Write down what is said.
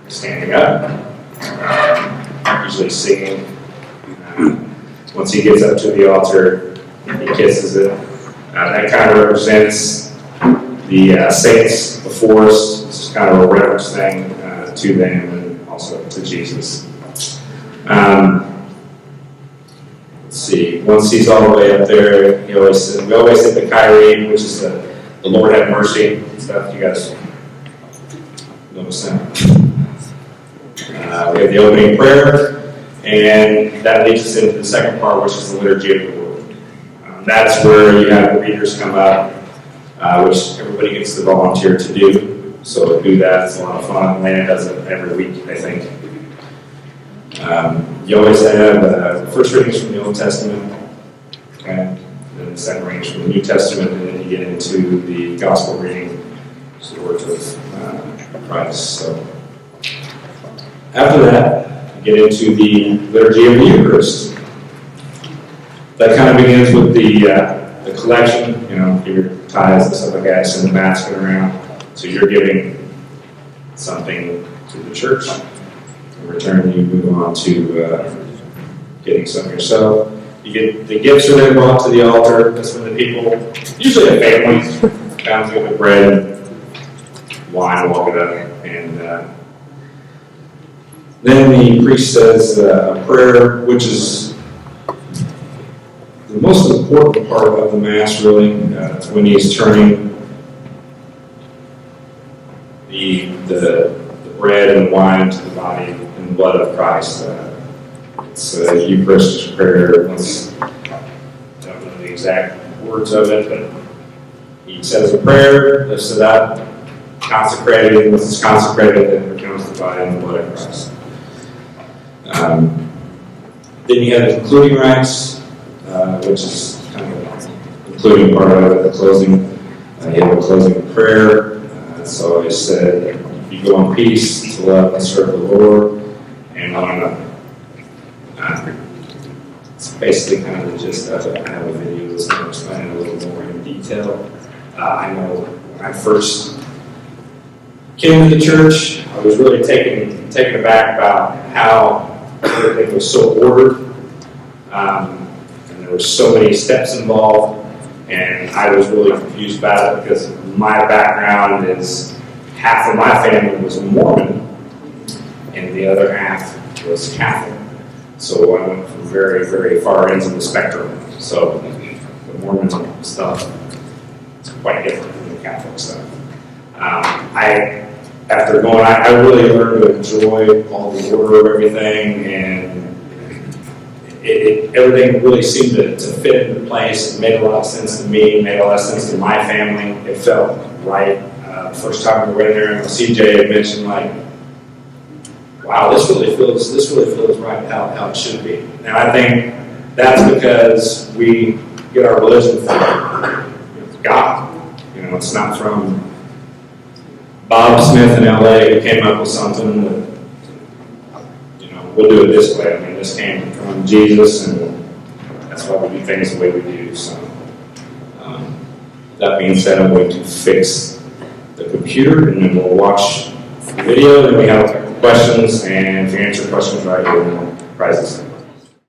standing up, usually singing. Once he gets up to the altar, he kisses it. That kind of represents the saints before us. It's kind of a reverence thing to them and also to Jesus. Let's see. Once he's all the way up there, we always say the Kyrie, which is the Lord have mercy stuff. You guys notice that? We have the opening prayer, and that leads us into the second part, which is the liturgy of the Lord. That's where you have the readers come up, which everybody gets to volunteer to do. So do that. It's a lot of fun. Lana does it every week, I think. You always have the first readings from the Old Testament, and then the second readings from the New Testament, and then you get into the Gospel reading, which is the words of Christ. So after that, you get into the liturgy of the Eucharist. That kind of begins with the collection, your tithes and stuff like that, send the basket around. So you're giving something to the church. In return, you move on to getting some yourself. You get the gifts are then brought to the altar. That's when the people, usually a family, comes with the bread, wine, walk it up, and then the priest says a prayer, which is the most important part of the Mass, really. It's when he's turning the bread and wine to the body and blood of Christ. It's a Eucharistic prayer. I don't know the exact words of it, but he says a prayer, lifts it up, consecrated. Once it's consecrated, then it becomes the body and the blood of Christ. Then you have the concluding rites, which is kind of the concluding part of it, the closing. You have a closing prayer. So I said, you go in peace to love and serve the Lord and one another. It's basically kind of the gist of it. I have a video that's going to explain it a little more in detail. I know when I first came to the church, I was really taken aback about how everything was so ordered. And there were so many steps involved. And I was really confused about it because my background is half of my family was Mormon and the other half was Catholic. So I went from very, very far ends of the spectrum. So the Mormon stuff is quite different from the Catholic stuff. After going, I really learned to enjoy all the order of everything, and everything really seemed to fit into place. It made a lot of sense to me, made a lot of sense to my family. It felt right. First time we went there, and CJ had mentioned, wow, this really feels right how it should be. And I think that's because we get our religion from God. It's not from Bob Smith in LA who came up with something that, we'll do it this way. I mean, this came from Jesus, and that's why we do things the way we do. So, that being said, I'm going to fix the computer, and then we'll watch the video, and we have questions, and if you answer questions right, you'll win prizes.